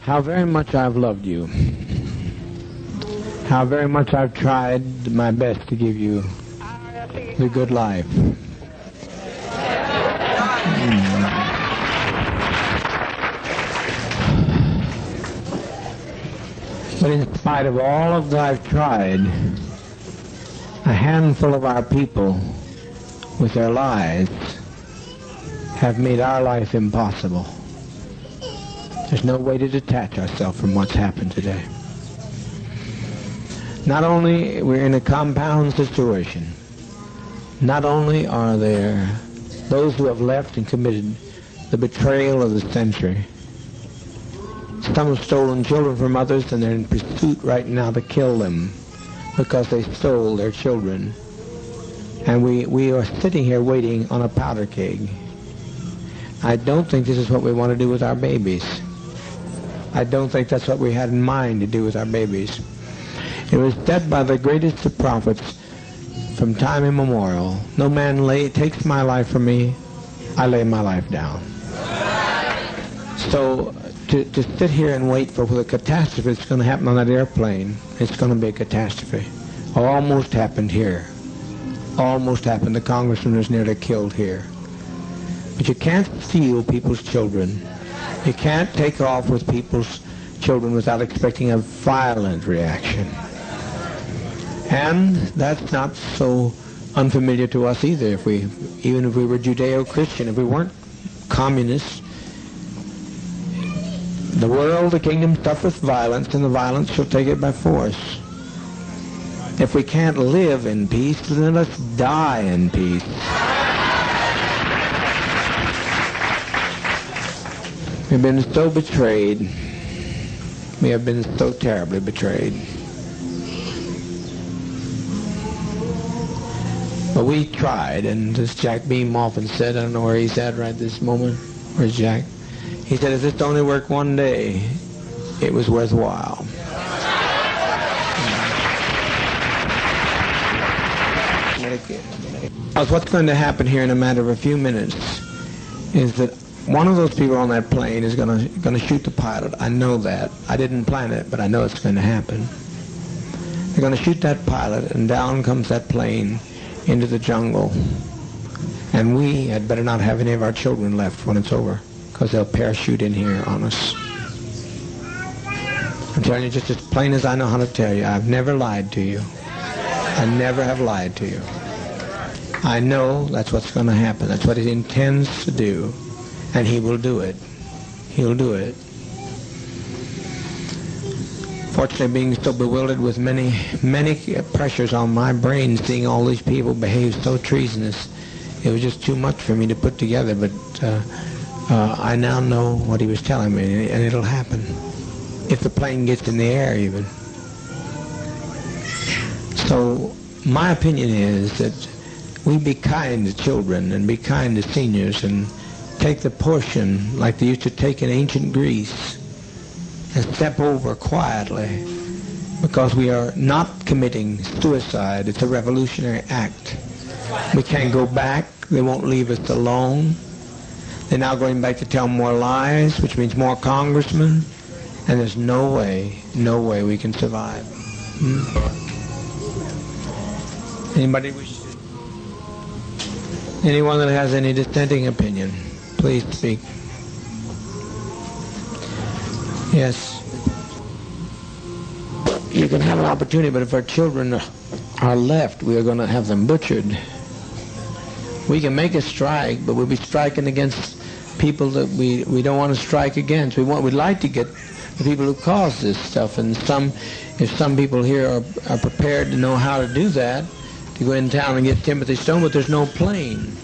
how very much I've loved you, how very much I've tried my best to give you the good life. But in spite of all of that I've tried, a handful of our people, with their lies, have made our life impossible. There's no way to detach ourselves from what's happened today. Not only we're in a compound situation, not only are there those who have left and committed the betrayal of the century. Some have stolen children from others, and they're in pursuit right now to kill them because they stole their children. And we are sitting here waiting on a powder keg. I don't think this is what we want to do with our babies. I don't think that's what we had in mind to do with our babies. It was said by the greatest of prophets from time immemorial, no man takes my life from me, I lay my life down. So to sit here and wait for the catastrophe that's going to happen on that airplane, it's going to be a catastrophe. Almost happened here. Almost happened. The congressman was nearly killed here. But you can't steal people's children. You can't take off with people's children without expecting a violent reaction. And that's not so unfamiliar to us either. Even if we were Judeo-Christian, if we weren't communists, the world, the kingdom suffereth violence, and the violence shall take it by force. If we can't live in peace, then let's die in peace. We've been so betrayed. We have been so terribly betrayed. But we tried, and as Jack Beam often said, I don't know where he's at right this moment. Where's Jack? He said, if this only worked one day, it was worthwhile. What's going to happen here in a matter of a few minutes is that one of those people on that plane is going to shoot the pilot. I know that. I didn't plan it, but I know it's going to happen. They're going to shoot that pilot, and down comes that plane into the jungle. And we had better not have any of our children left when it's over, because they'll parachute in here on us. I'm telling you just as plain as I know how to tell you, I've never lied to you. I never have lied to you. I know that's what's going to happen. That's what he intends to do. And he will do it. He'll do it. Fortunately, being so bewildered with many pressures on my brain, seeing all these people behave so treasonous, it was just too much for me to put together. But I now know what he was telling me, and it'll happen. If the plane gets in the air, even. So my opinion is that we be kind to children and be kind to seniors and take the portion like they used to take in ancient Greece and step over quietly, because we are not committing suicide. It's a revolutionary act. We can't go back. They won't leave us alone. They're now going back to tell more lies, which means more congressmen, and there's no way we can survive. Anybody wish to? Anyone that has any dissenting opinion, please speak. Yes. You can have an opportunity, but if our children are left, we are going to have them butchered. We can make a strike, but we'll be striking against people that we don't want to strike against. We'd like to get the people who caused this stuff, and if some people here are prepared to know how to do that, to go in town and get Timothy Stone, but there's no plane.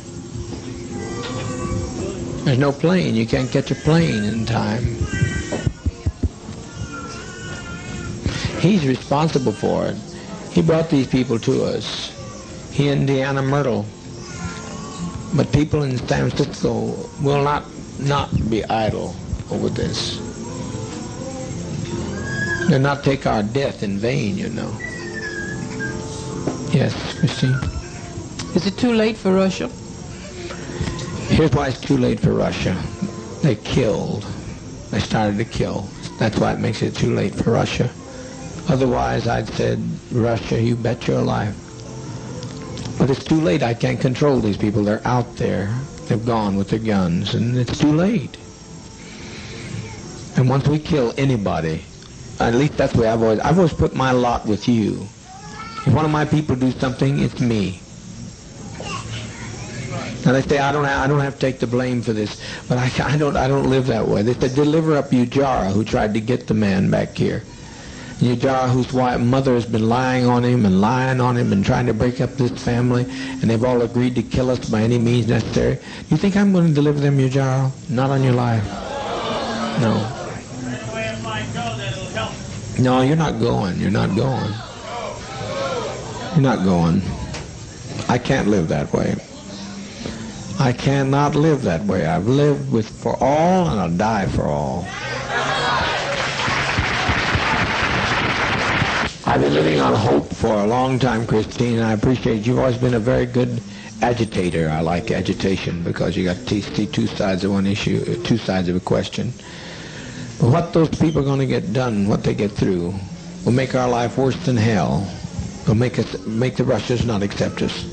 There's no plane. You can't catch a plane in time. He's responsible for it. He brought these people to us. He and Deanna Myrtle. But people in San Francisco will not be idle over this. They'll not take our death in vain, you know. Yes, Christine? Is it too late for Russia? Here's why it's too late for Russia. They killed. They started to kill. It's That's why it makes it too late for Russia. Otherwise, I'd said, Russia, you bet your life. But it's too late. I can't control these people. They're out there. They've gone with their guns, and it's too late. And once we kill anybody, at least that's the way I've always put my lot with you. If one of my people do something, it's me. Now they say I don't have to take the blame for this, but I don't live that way. They said deliver up Ujara, who tried to get the man back here. Ujara, whose mother has been lying on him and trying to break up this family, and they've all agreed to kill us by any means necessary. You think I'm going to deliver them, Ujara? Not on your life. No. No, you're not going. You're not going. You're not going. I can't live that way. I cannot live that way. I've lived for all, and I'll die for all. I've been living on hope for a long time, Christine, and I appreciate it. You've always been a very good agitator. I like agitation because you got to see two sides of one issue, two sides of a question. But what those people are going to get done, what they get through, will make our life worse than hell. Will make the Russians not accept us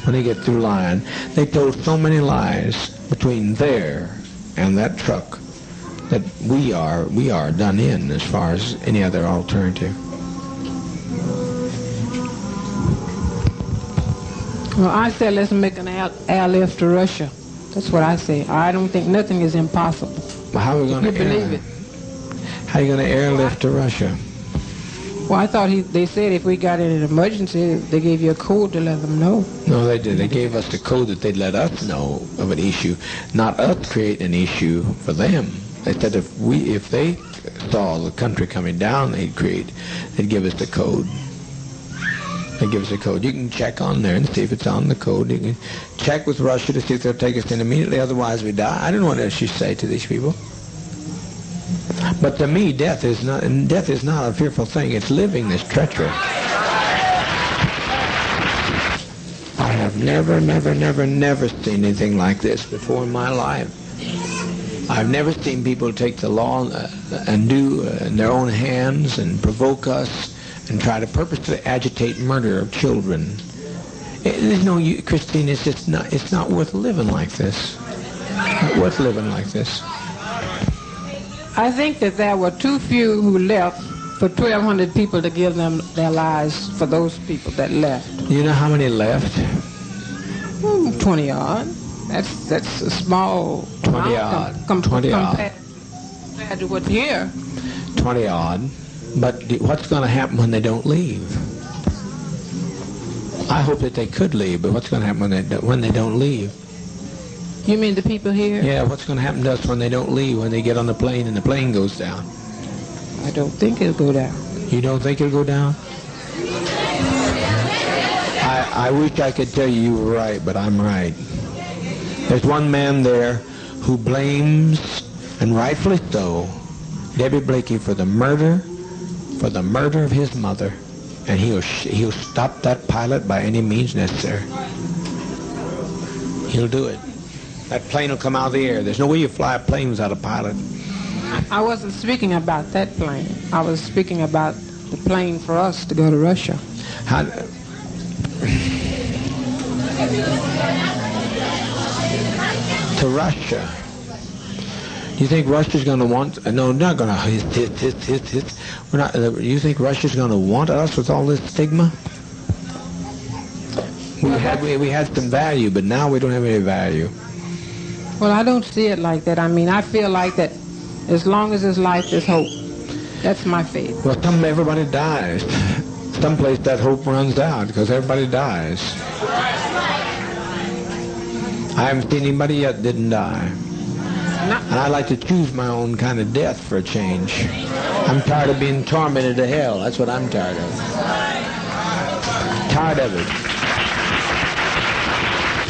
when they get through lying. They told so many lies between there and that truck that we are done in as far as any other alternative. Well, I said let's make an airlift to Russia. That's what I say. I don't think nothing is impossible. Well, how are we going to believe it? How are you going to airlift to Russia? Well, I thought they said if we got in an emergency, they gave you a code to let them know. No, they did. They gave us the code that they'd let us know of an issue, not us create an issue for them. They said if they saw the country coming down, they'd give us the code. They give us a code. You can check on there and see if it's on the code. You can check with Russia to see if they'll take us in immediately, otherwise we die. I don't know what else you say to these people. But to me, death is not a fearful thing. It's living that's treacherous. I have never seen anything like this before in my life. I've never seen people take the law and do in their own hands and provoke us and try to purposely agitate murder of children. There's no, Christine, it's not worth living like this. Not worth living like this. I think that there were too few who left for 1,200 people to give them their lives for those people that left. You know how many left? 20 odd. That's a small 20 odd. Compared to what's here. 20 odd. But what's going to happen when they don't leave? I hope that they could leave, but what's going to happen when they don't leave? You mean the people here? Yeah, what's going to happen to us when they don't leave, when they get on the plane and the plane goes down? I don't think it'll go down. You don't think it'll go down? I wish I could tell you were right, but I'm right. There's one man there who blames, and rightfully so, Debbie Blakey for the murder of his mother, and he'll stop that pilot by any means necessary. He'll do it. That plane will come out of the air. There's no way you fly a plane without a pilot. I wasn't speaking about that plane. I was speaking about the plane for us to go to Russia. To Russia. You think Russia's going to want? No, not going to. We're not. You think Russia's going to want us with all this stigma? We had some value, but now we don't have any value. Well, I don't see it like that. I mean, I feel like that as long as there's life, there's hope. That's my faith. Well, everybody dies. Someplace that hope runs out because everybody dies. I haven't seen anybody yet that didn't die. And I like to choose my own kind of death for a change. I'm tired of being tormented to hell. That's what I'm tired of. Tired of it.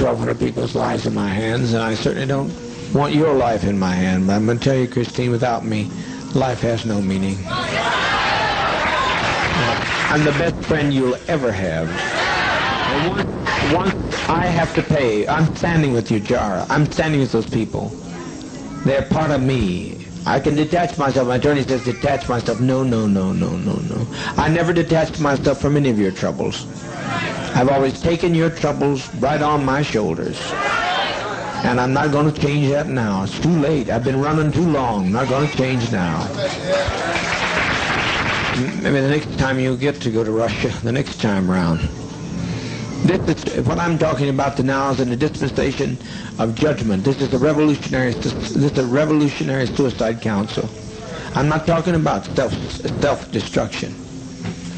1,200 people's lives in my hands, and I certainly don't want your life in my hand. But I'm going to tell you, Christine, without me, life has no meaning. I'm the best friend you'll ever have. And once I have to pay, I'm standing with you, Jara. I'm standing with those people. They're part of me. I can detach myself. My attorney says detach myself. No, no, no, no, no, no. I never detached myself from any of your troubles. I've always taken your troubles right on my shoulders. And I'm not going to change that now. It's too late. I've been running too long. I'm not going to change now. Maybe the next time you get to go to Russia, the next time around. This is what I'm talking about now is in the dispensation of judgment. This is a revolutionary suicide council. I'm not talking about self-destruction.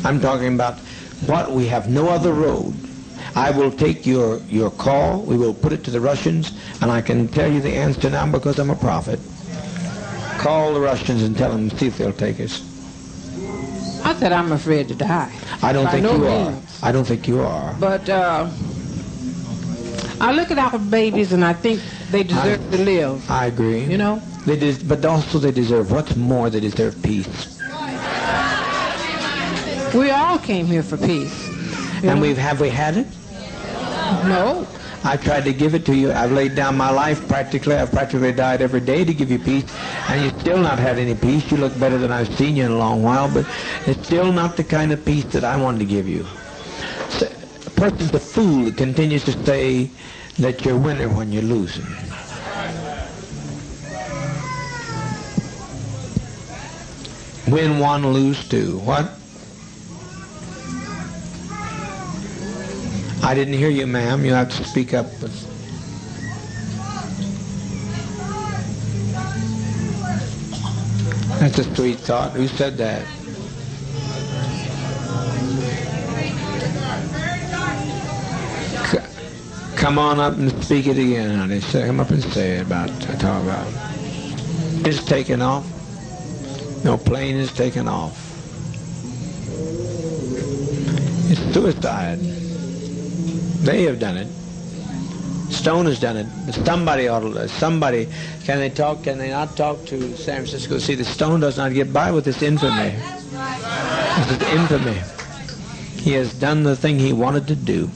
I'm talking about what we have no other road. I will take your call. We will put it to the Russians, and I can tell you the answer now because I'm a prophet. Call the Russians and tell them, see if they'll take us. I said I'm afraid to die. I don't think you are. I don't think you are. But I look at our babies and I think they deserve to live. I agree. You know? But also they deserve, what's more, they deserve peace. We all came here for peace. And have we had it? No. I tried to give it to you. I've laid down my life practically. I've practically died every day to give you peace. And you've still not had any peace. You look better than I've seen you in a long while, but it's still not the kind of peace that I wanted to give you. So, a person's a fool that continues to say that you're a winner when you're losing. Win one, lose two. What? I didn't hear you, ma'am. You have to speak up. That's a sweet thought. Who said that? Come on up and speak it again, honey. Come up and say it talk about it. It's taken off. No plane is taken off. It's suicide. They have done it. Stone has done it. But somebody ought to. Somebody. Can they talk? Can they not talk to San Francisco? See, the Stone does not get by with this infamy. This is infamy. He has done the thing he wanted to do.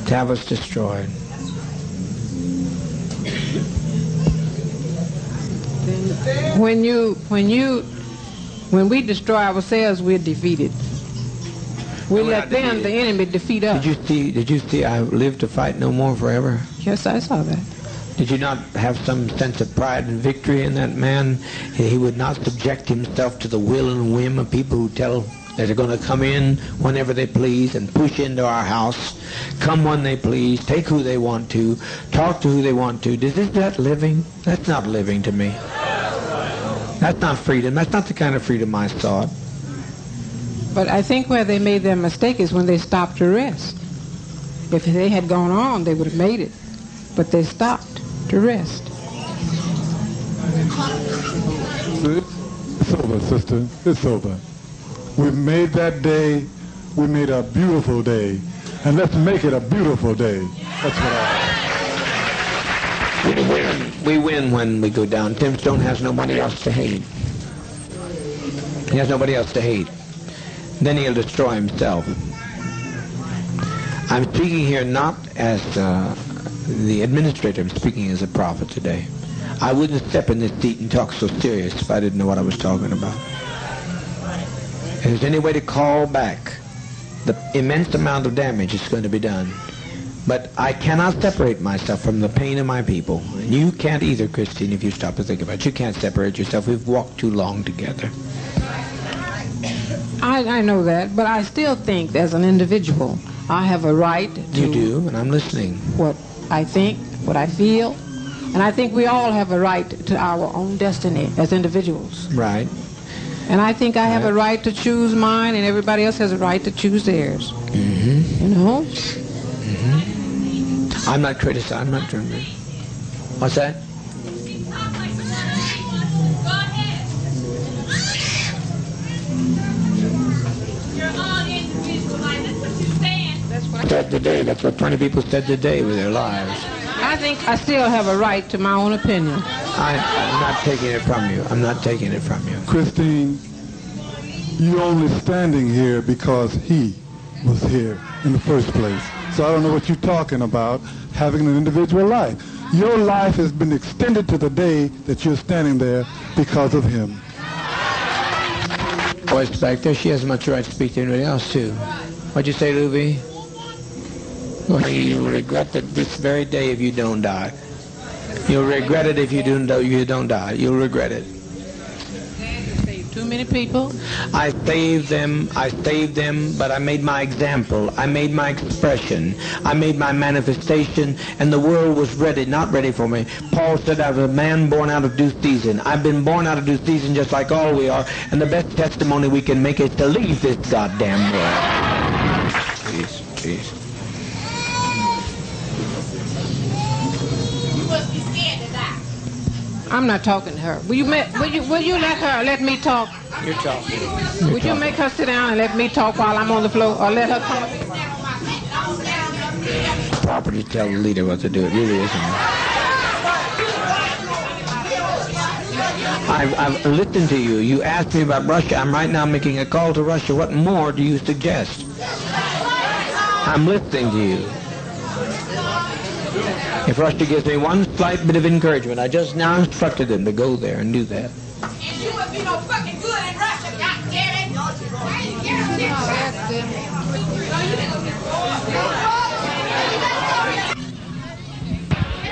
To have us destroyed. When we destroy ourselves, we're defeated. We let them, the enemy, defeat us. Did you see I live to fight no more forever? Yes, I saw that. Did you not have some sense of pride and victory in that man? He would not subject himself to the will and whim of people who tell that they're going to come in whenever they please and push into our house, come when they please, take who they want to, talk to who they want to. Is that living? That's not living to me. That's not freedom. That's not the kind of freedom I sought. But I think where they made their mistake is when they stopped to rest. If they had gone on, they would have made it. But they stopped to rest. It's over, sister. It's over. We made that day. We made a beautiful day. And let's make it a beautiful day. That's what We win when we go down. Tim Stone has nobody else to hate. He has nobody else to hate. Then he'll destroy himself. I'm speaking here not as the administrator. I'm speaking as a prophet today. I wouldn't step in this seat and talk so serious if I didn't know what I was talking about. If there's any way to call back the immense amount of damage that's going to be done. But I cannot separate myself from the pain of my people. And you can't either, Christine, if you stop to think about it. You can't separate yourself. We've walked too long together. I know that, but I still think as an individual, I have a right to... You do, and I'm listening. What I think, what I feel, and I think we all have a right to our own destiny as individuals. Right. And I think I have a right to choose mine, and everybody else has a right to choose theirs. Mm-hmm. You know? Mm-hmm. I'm not criticizing. I'm not doing that. What's that? Said today. That's what 20 people said today with their lives. I think I still have a right to my own opinion. I'm not taking it from you. I'm not taking it from you. Christine, you're only standing here because he was here in the first place. So I don't know what you're talking about, having an individual life. Your life has been extended to the day that you're standing there because of him. Voice back there, she has much right to speak to anybody else, too. What'd you say, Luby? Well, you'll regret it this very day if you don't die. You'll regret it if you don't die. You'll regret it. Too many people. I saved them, but I made my example. I made my expression. I made my manifestation, and the world was not ready for me. Paul said, I was a man born out of due season. I've been born out of due season just like all we are, and the best testimony we can make is to leave this goddamn world. Please. I'm not talking to her. Will you let me talk? You're talking. Would you make her sit down and let me talk while I'm on the floor, or let her come? It's proper to tell the leader what to do. It really isn't. I've listened to you. You asked me about Russia. I'm right now making a call to Russia. What more do you suggest? I'm listening to you. If Russia gives me one slight bit of encouragement, I just now instructed them to go there and do that. And you would be no fucking good in Russia, goddammit!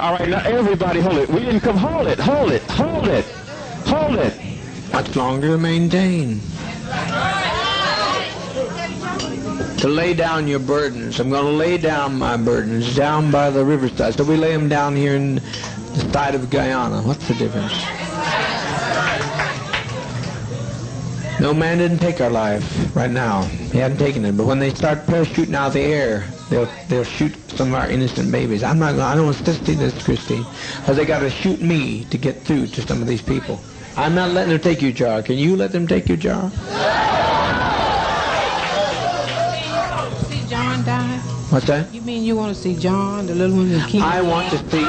All right, now everybody hold it. We didn't come. Hold it. Much longer to maintain. To lay down your burdens. I'm going to lay down my burdens down by the riverside. So we lay them down here in the side of Guyana. What's the difference? No man didn't take our life right now. He hadn't taken it. But when they start parachuting out of the air, they'll shoot some of our innocent babies. I don't want to see this, Christine, because they got to shoot me to get through to some of these people. I'm not letting them take your jar. Can you let them take your jar? Die? What's that? You mean you want to see John, the little one, and King? I want to see.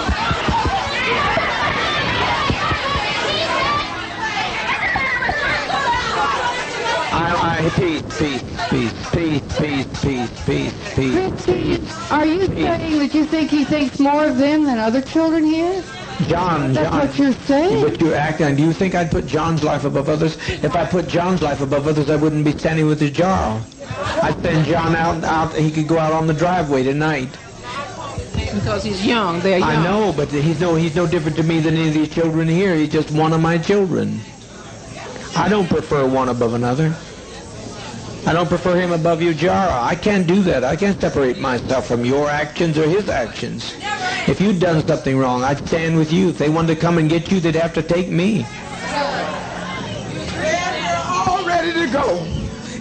Peace. Are you saying that you think he thinks more of them than other children here? John. That's what you're saying. But you're acting. Do you think I'd put John's life above others? If I put John's life above others, I wouldn't be standing with his jar. I'd send John out. He could go out on the driveway tonight. Because he's young. They're young. I know, but he's no different to me than any of these children here. He's just one of my children. I don't prefer one above another. I don't prefer him above your jar. I can't do that. I can't separate myself from your actions or his actions. If you'd done something wrong, I'd stand with you. If they wanted to come and get you, they'd have to take me. We're all ready to go.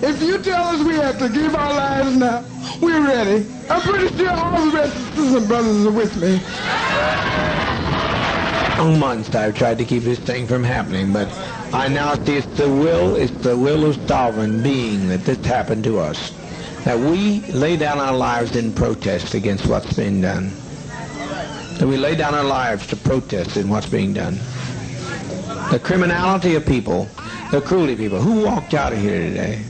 If you tell us we have to give our lives now, we're ready. I'm pretty sure all the rest of the sisters and brothers are with me. For months I've tried to keep this thing from happening, but I now see it's the will of sovereign being that this happened to us. That we lay down our lives in protest against what's being done. That we lay down our lives to protest in what's being done. The criminality of people, the cruelty of people. Who walked out of here today?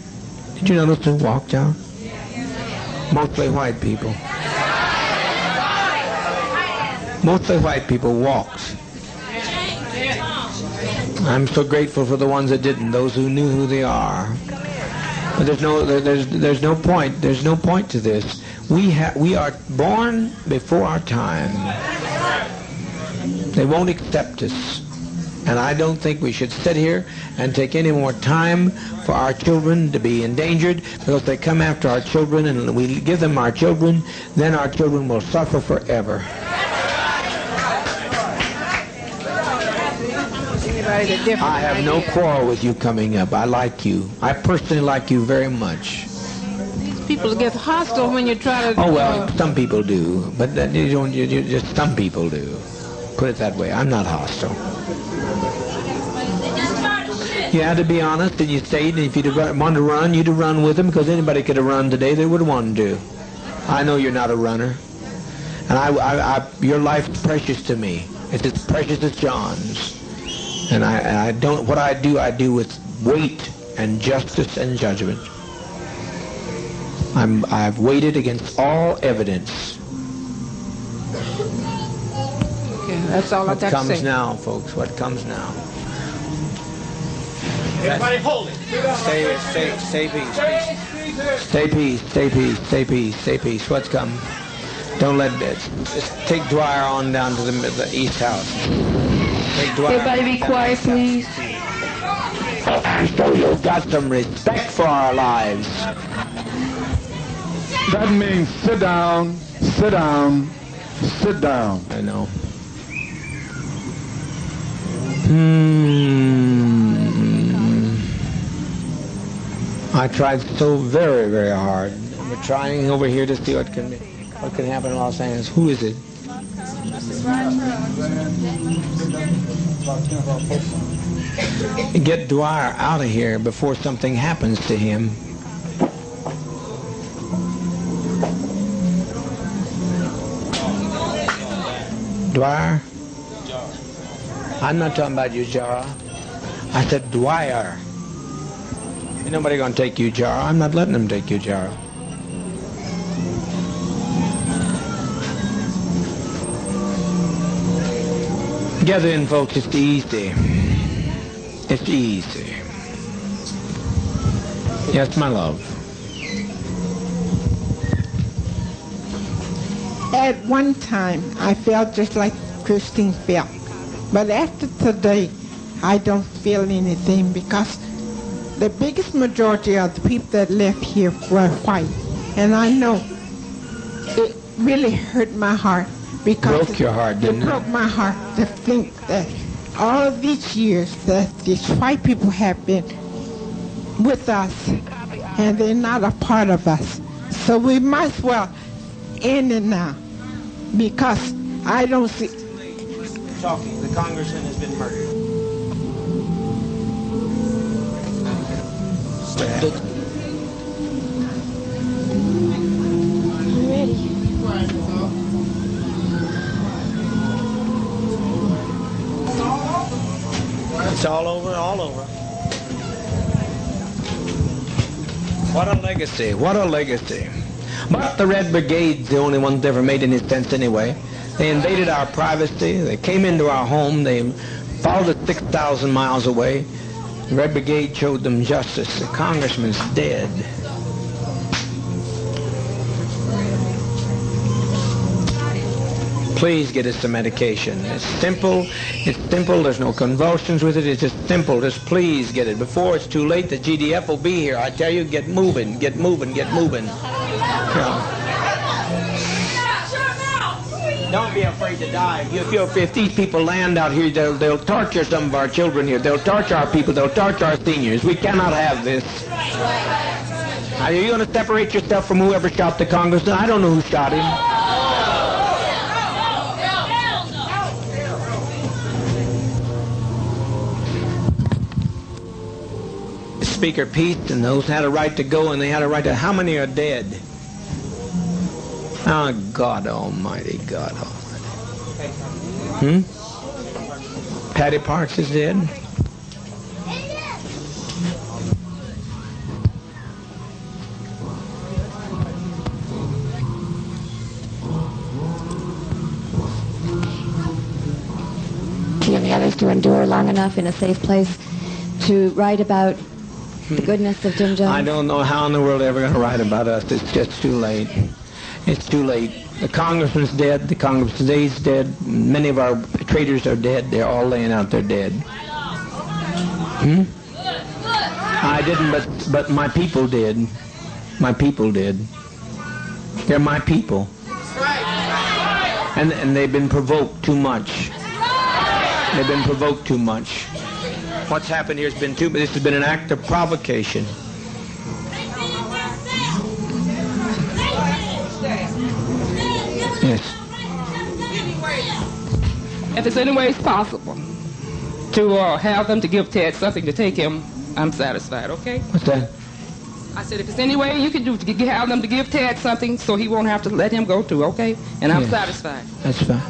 Did you notice who walked out? Mostly white people. Mostly white people walked. I'm so grateful for the ones that didn't, those who knew who they are. But there's no point. There's no point to this. We are born before our time. They won't accept us. And I don't think we should sit here and take any more time for our children to be endangered, because they come after our children and we give them our children, then our children will suffer forever. I have no quarrel with you coming up. I like you. I personally like you very much. These people get hostile when you try to... Oh, well, some people do. But just some people do. Put it that way. I'm not hostile. You had to be honest, and you stayed, and if you'd wanted to run, you'd have run with them, because anybody could have run today. They would have wanted to. I know you're not a runner. And your life's precious to me. It's as precious as John's. And I don't, what I do with weight and justice and judgment. I've weighted against all evidence. Okay. That's all I What got to comes say. now, folks? What comes now? Everybody hold it. Stay peace. Stay peace. Stay peace. Stay peace. Stay peace. What's come? Don't let it. Just take Dwyer on down to the East House. Take Dwyer. Everybody be quiet, please. So you've got some respect for our lives. That means sit down, sit down, sit down. I know. I tried so very, very hard. We're trying over here to see what can happen in Los Angeles. Who is it? Get Dwyer out of here before something happens to him. Dwyer? I'm not talking about you, Jara. I said Dwyer. Ain't nobody gonna take you, Jara. I'm not letting them take you, Jara. Gather in, folks. It's easy. It's easy. Yes, my love. At one time, I felt just like Christine felt. But after today, I don't feel anything because the biggest majority of the people that left here were white. And I know it really hurt my heart because Broke your heart, didn't it? It broke my heart to think that all of these years that these white people have been with us and they're not a part of us. So we might as well end it now because I don't see... Talking. The congressman has been murdered. It's all over, all over. What a legacy, what a legacy. But the Red Brigade's the only ones that ever made any sense anyway. They invaded our privacy, they came into our home, they followed us 6,000 miles away. The Red Brigade showed them justice. The congressman's dead. Please get us some medication. It's simple, there's no convulsions with it, it's just simple. Just please get it. Before it's too late, the GDF will be here. I tell you, get moving, get moving, get moving. Yeah. Don't be afraid to die. If these people land out here, they'll torture some of our children here. They'll torture our people. They'll torture our seniors. We cannot have this. Are you going to separate yourself from whoever shot the congressman? I don't know who shot him. Speaker Pete and those had a right to go, and they had a right to... How many are dead? Oh, God Almighty, God Almighty. Patty Parks is dead. Do you have the others to endure long enough in a safe place to write about the goodness of Jim Jones? I don't know how in the world they're ever going to write about us. It's just too late. It's too late. The congressman's dead. The congressman today's dead. Many of our traitors are dead. They're all laying out there dead. I didn't, but my people did. My people did. They're my people. And they've been provoked too much. They've been provoked too much. What's happened here has been this has been an act of provocation. Yes. If it's any way possible to have them to give Ted something to take him, I'm satisfied, okay? What's that? I said, if it's any way you can do to have them to give Ted something so he won't have to let him go too, okay? And I'm satisfied. That's fine.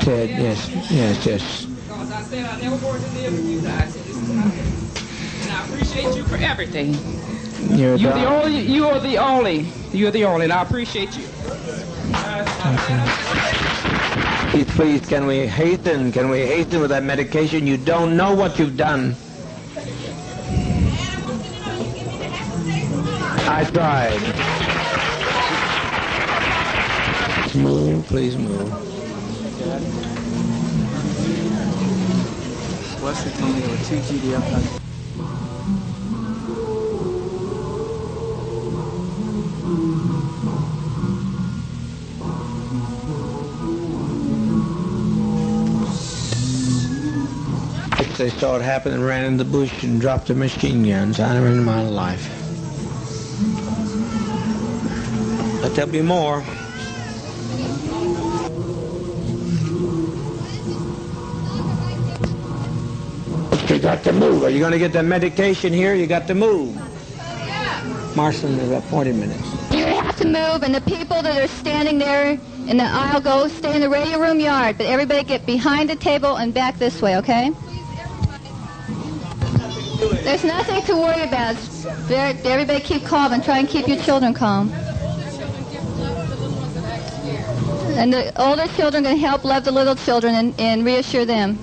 Ted, yes. Because I said I never wanted to live with you guys. And I appreciate you for everything. You're the only, and I appreciate you. Please, can we hasten? Can we hasten with that medication? You don't know what you've done. I tried. Move, please move. Wesley told me there were 2 GDF. They saw it happen and ran in the bush and dropped their machine guns. I never in my life. But there'll be more. You got to move. Are you going to get the medication here? You got to move. Marston, there's about 40 minutes. You have to move, and the people that are standing there in the aisle go stay in the radio room yard, but everybody get behind the table and back this way, okay? There's nothing to worry about. Everybody keep calm and try and keep your children calm. And the older children can help love the little children and reassure them.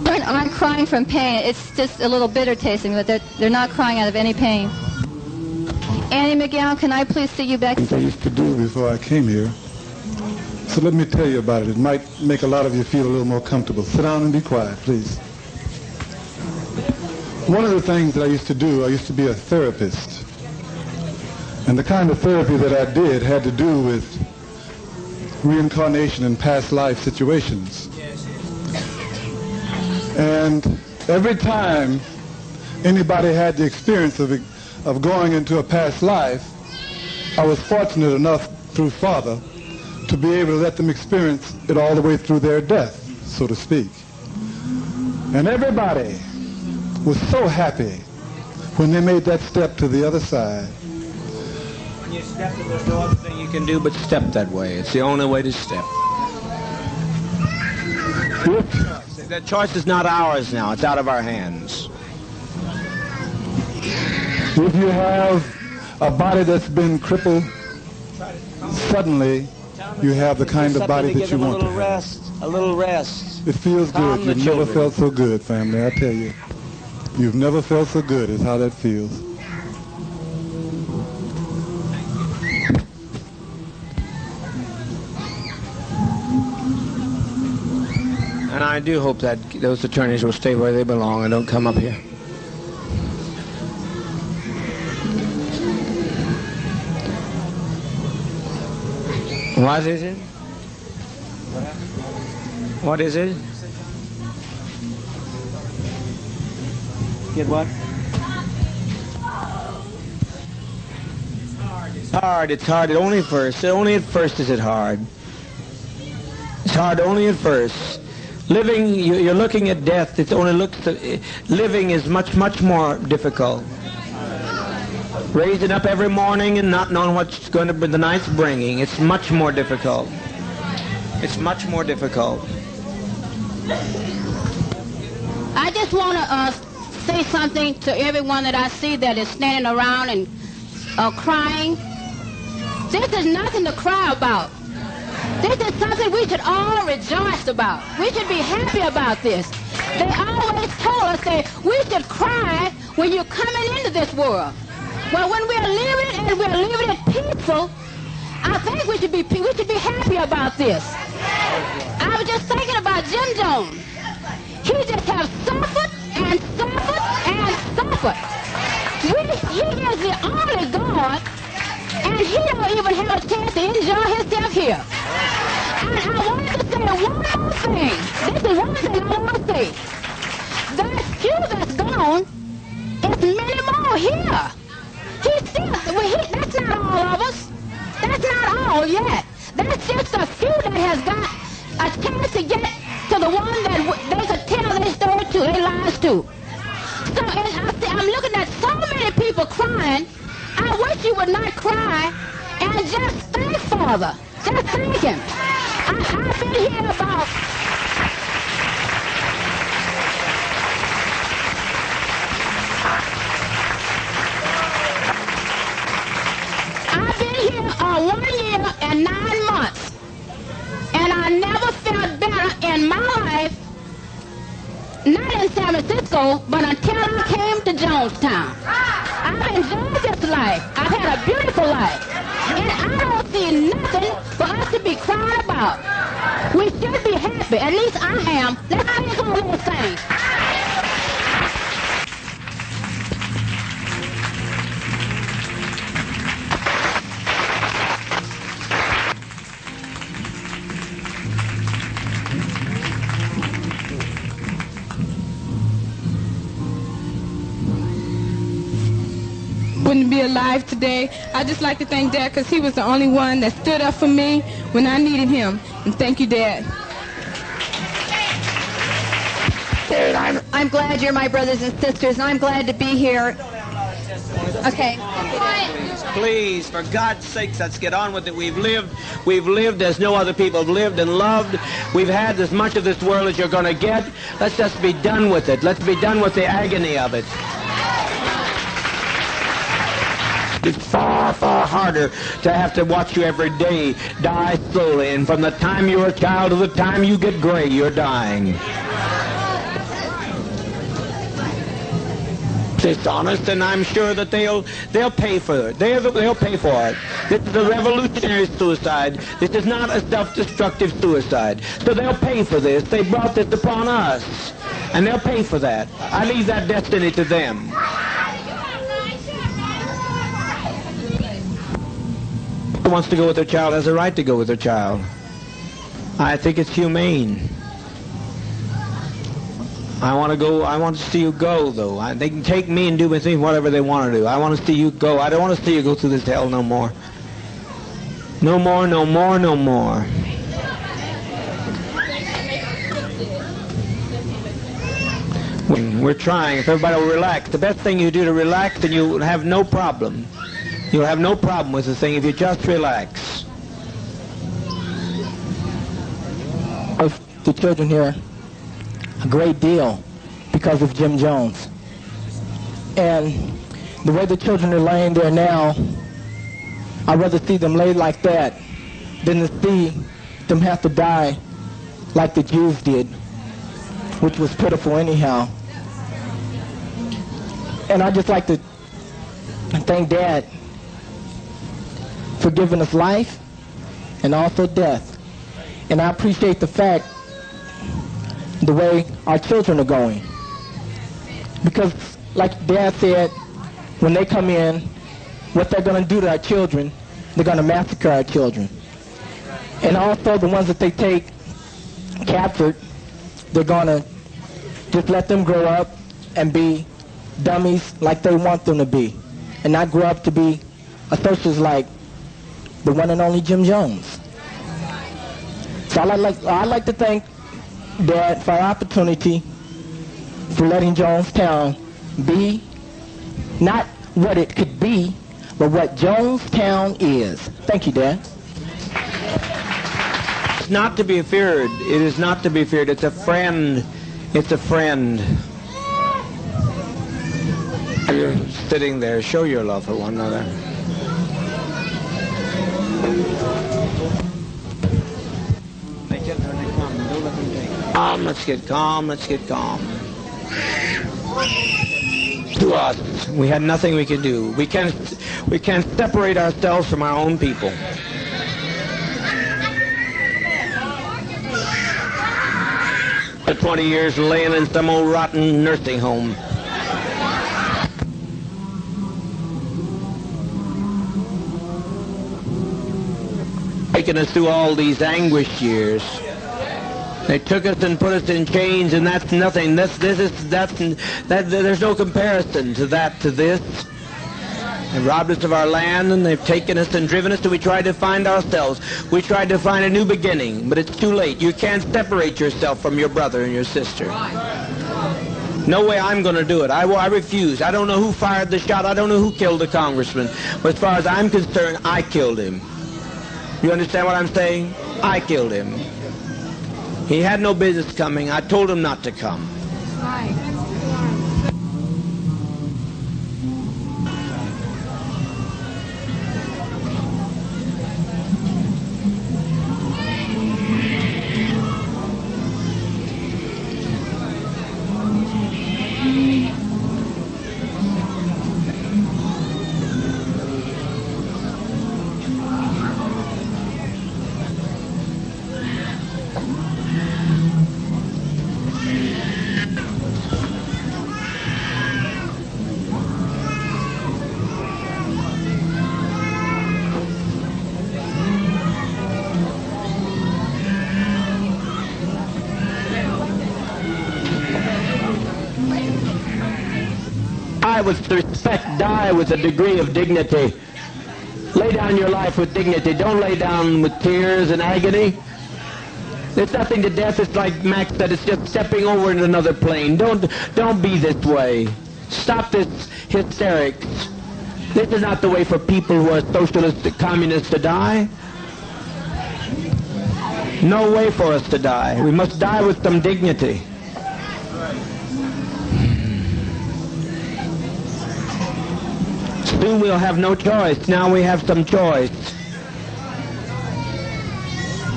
Children aren't crying from pain. It's just a little bitter tasting, but they're not crying out of any pain. Annie McGowan, can I please see you back? What I used to do before I came here. So let me tell you about it. It might make a lot of you feel a little more comfortable. Sit down and be quiet, please. One of the things that I used to do, I used to be a therapist. And the kind of therapy that I did had to do with reincarnation and past life situations. And every time anybody had the experience of going into a past life, I was fortunate enough through Father to be able to let them experience it all the way through their death, so to speak. And everybody was so happy when they made that step to the other side. When you step, there's no other thing you can do but step that way. It's the only way to step. That choice is not ours now. It's out of our hands. If you have a body that's been crippled, suddenly you have the kind of body that you want to have. A little rest. It feels good. You've never felt so good, family, I tell you. You've never felt so good is how that feels. And I do hope that those attorneys will stay where they belong and don't come up here. What is it? What is it? Get what? It's hard. It's hard. Only at first. Only at first is it hard. It's hard only at first. Living, you're looking at death. It only looks. Living is much more difficult. Raising up every morning and not knowing what's going to be the night's bringing. It's much more difficult. It's much more difficult. I just want to say something to everyone that I see that is standing around and crying. This is nothing to cry about. This is something we should all rejoice about. We should be happy about this. They always told us that we should cry when you're coming into this world. Well, when we're living and we're living it peaceful, I think we should be happy about this. I was just thinking about Jim Jones. He just has suffered and suffered and suffered. He is the only God, and he don't even have a chance to enjoy himself here. And I wanted to say one more thing. This is one thing I want to say. That few that's gone, it's many more here. That's not all of us. That's not all yet. That's just a few that has got a chance to get to the one that they could tell their story to, their lives to. So I'm looking at so many people crying. I wish you would not cry and just thank Father. Just thank him. I've been here about... I've been here 1 year and 9 months. And I never felt better in my life, not in San Francisco, but until I came to Jonestown. I've enjoyed this life. I've had a beautiful life. And I don't see nothing for us to be crying about. We should be happy. At least I am. Let's sing some little things. Wouldn't be alive today. I'd just like to thank Dad because he was the only one that stood up for me when I needed him. And thank you, Dad. I'm glad you're my brothers and sisters, and I'm glad to be here. Okay. Please, for God's sakes, let's get on with it. We've lived as no other people have lived and loved. We've had as much of this world as you're going to get. Let's just be done with it. Let's be done with the agony of it. It's far, far harder to have to watch you every day die slowly. And from the time you're a child to the time you get gray, you're dying. It's honest, and I'm sure that they'll pay for it. They'll pay for it. This is a revolutionary suicide. This is not a self-destructive suicide. So they'll pay for this. They brought this upon us, and they'll pay for that. I leave that destiny to them. Who wants to go with their child has a right to go with their child. I think it's humane. I want to see you go, though. They can take me and do with me whatever they want to do. I want to see you go. I don't want to see you go through this hell no more. No more, no more, no more. We're trying. If everybody will relax. The best thing you do to relax, then you'll have no problem. You'll have no problem with the thing if you just relax. Of the children here, a great deal because of Jim Jones. And the way the children are laying there now, I'd rather see them lay like that than to see them have to die like the Jews did, which was pitiful anyhow. And I'd just like to thank Dad for giving us life and also death. And I appreciate the fact the way our children are going. Because like Dad said, when they come in, what they're going to do to our children, they're going to massacre our children. And also the ones that they take captured, they're going to just let them grow up and be dummies like they want them to be, and not grow up to be associates like the one and only Jim Jones. So I'd like to thank Dad for our opportunity for letting Jonestown be not what it could be, but what Jonestown is. Thank you, Dad. It's not to be feared. It is not to be feared. It's a friend. It's a friend. You're sitting there. Show your love for one another. Let's get calm. Let's get calm. To us, we had nothing we could do. We can't separate ourselves from our own people. For 20 years laying in some old rotten nursing home. Taking us through all these anguish years. They took us and put us in chains, and that's nothing. There's no comparison to that, to this. They robbed us of our land, and they've taken us and driven us, and we tried to find ourselves. We tried to find a new beginning, but it's too late. You can't separate yourself from your brother and your sister. No way I'm going to do it. I refuse. I don't know who fired the shot. I don't know who killed the congressman. But as far as I'm concerned, I killed him. You understand what I'm saying? I killed him. He had no business coming. I told him not to come. with respect. Die with a degree of dignity. Lay down your life with dignity. Don't lay down with tears and agony. There's nothing to death. It's like Max said, it's just stepping over into another plane. Don't be this way. Stop this hysterics. This is not the way for people who are socialists, communists to die. No way for us to die. We must die with some dignity. Soon we'll have no choice. Now we have some choice.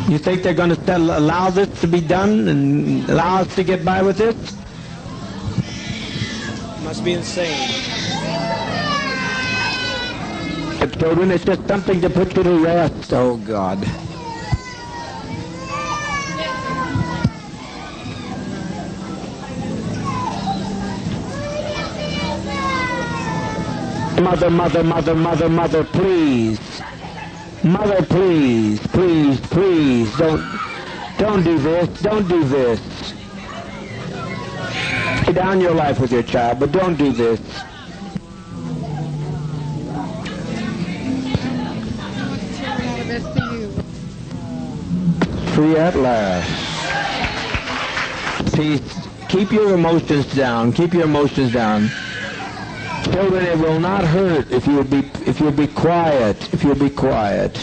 You think they're going to allow this to be done and allow us to get by with this? Must be insane. Children, it's just something to put you to rest. Oh, God. Mother, mother, mother, mother, mother, please. Mother, please, please, please, don't do this, don't do this. Lay down your life with your child, but don't do this. Free at last. Peace. Keep your emotions down. Keep your emotions down. Children, it will not hurt if you'll be quiet. If you'll be quiet.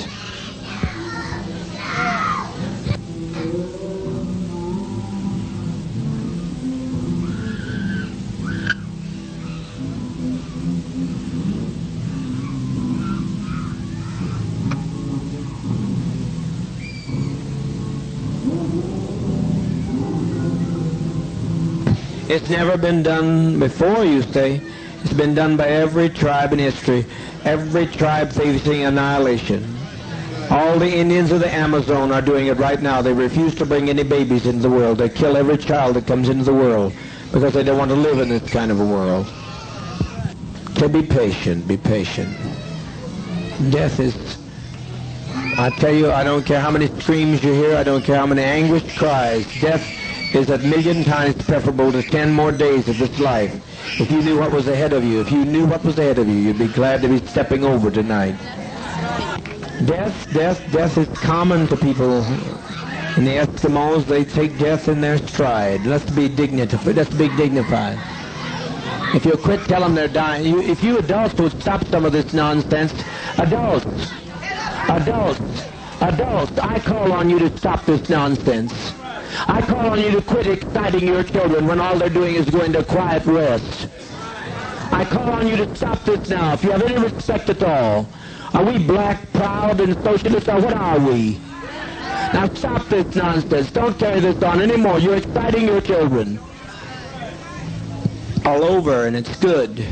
It's never been done before, you say. It's been done by every tribe in history. Every tribe facing annihilation. All the Indians of the Amazon are doing it right now. They refuse to bring any babies into the world. They kill every child that comes into the world because they don't want to live in this kind of a world. So be patient. Be patient. Death is... I tell you, I don't care how many screams you hear. I don't care how many anguished cries. Death is a million times preferable to 10 more days of this life. If you knew what was ahead of you, you'd be glad to be stepping over tonight. Death is common to people. And the Eskimos, they take death in their stride. Let's be dignified. If you'll quit telling them they're dying, if you adults would stop some of this nonsense, adults, I call on you to stop this nonsense. I call on you to quit exciting your children when all they're doing is going to quiet rest. I call on you to stop this now. If you have any respect at all, are we black, proud, and socialist, or what are we? Now stop this nonsense. Don't carry this on anymore. You're exciting your children. All over, and it's good.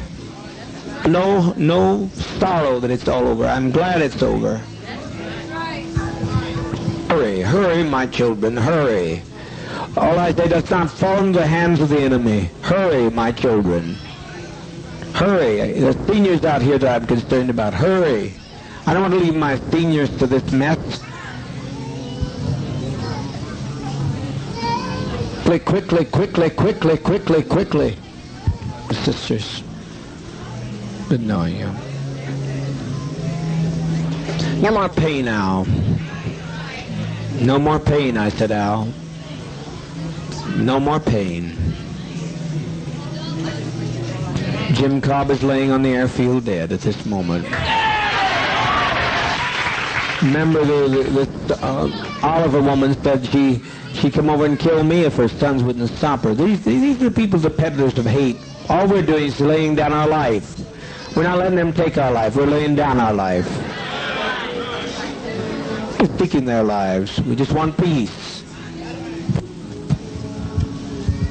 No sorrow that it's all over. I'm glad it's over. Hurry, hurry, my children, hurry. All I say, does not fall into the hands of the enemy. Hurry, my children. Hurry. There's seniors out here that I'm concerned about. Hurry. I don't want to leave my seniors to this mess. Quickly. Sisters, good knowing you. No more pain, Al. No more pain, I said, Al. No more pain. Jim Cobb is laying on the airfield dead at this moment. Remember, the Oliver woman said she'd come over and kill me if her sons wouldn't stop her. These are the people, the peddlers of hate. All we're doing is laying down our life. We're not letting them take our life. We're laying down our life. We're seeking their lives. We just want peace.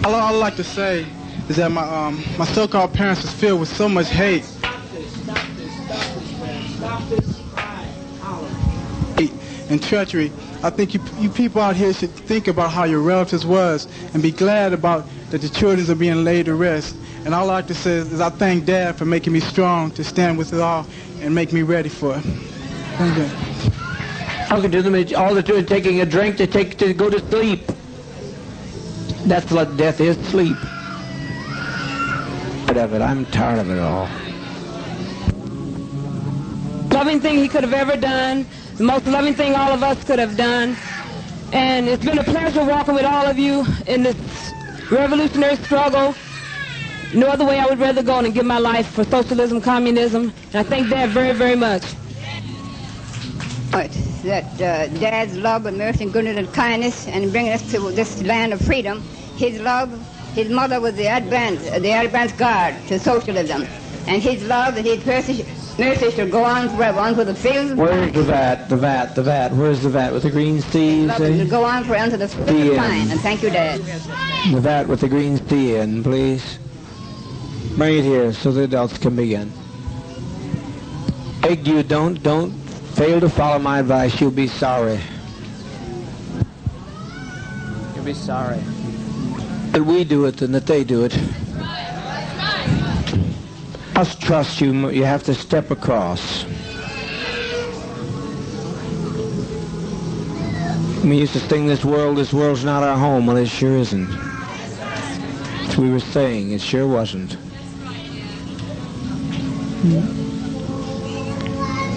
All I'd like to say is that my so-called parents was filled with so much hate. And treachery. I think you people out here should think about how your relatives was and be glad about that the children are being laid to rest. And all I like to say is I thank Dad for making me strong to stand with it all and make me ready for it. Thank you. Talking to them, all they're doing is taking a drink to go to sleep. That's what death is, sleep. tired of it. I'm tired of it all. Loving thing he could have ever done, the most loving thing all of us could have done. And it's been a pleasure walking with all of you in this revolutionary struggle. No other way I would rather go than give my life for socialism, communism. And I thank Dad very, very much. That Dad's love and mercy and goodness and kindness and bringing us to this land of freedom. His love, his mother was the advance guard to socialism. And his love and his mercy should go on forever, on for the fields of Where's the vat? Where's the vat with the green sea? love should go on forever to the fields of pine. And thank you, Dad. The vat with the green sea in, please. Bring it here so the adults can begin. Beg you, don't fail to follow my advice. You'll be sorry. You'll be sorry. That we do it than that they do it. Must trust you. You have to step across. We used to sing this world's not our home. Well, it sure isn't. As we were saying, it sure wasn't.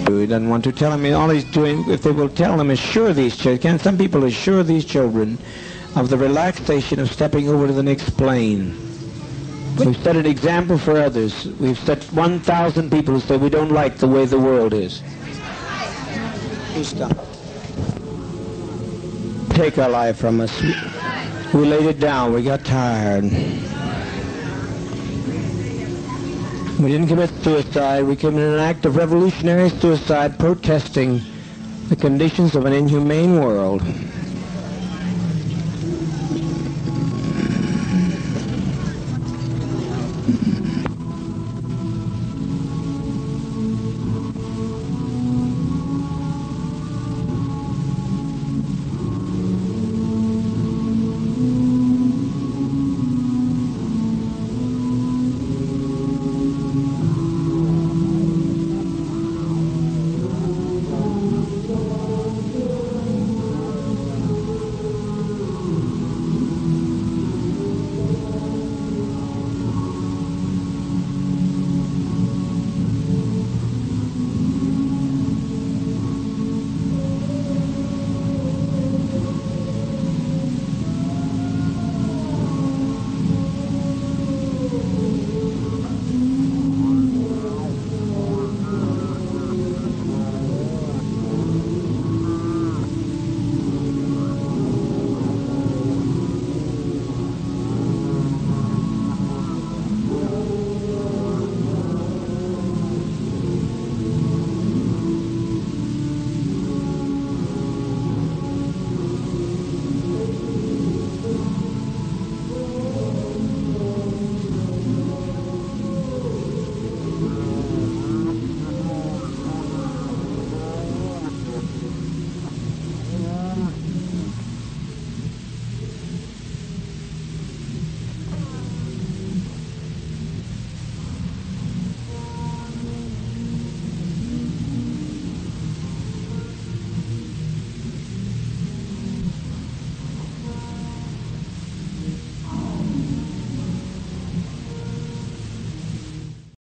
He doesn't want to tell him. All he's doing, if they will tell him, assure these children. Some people assure these children of the relaxation of stepping over to the next plane. We've set an example for others. We've set 1,000 people who say we don't like the way the world is. Take our life from us. We laid it down. We got tired. We didn't commit suicide. We committed an act of revolutionary suicide protesting the conditions of an inhumane world.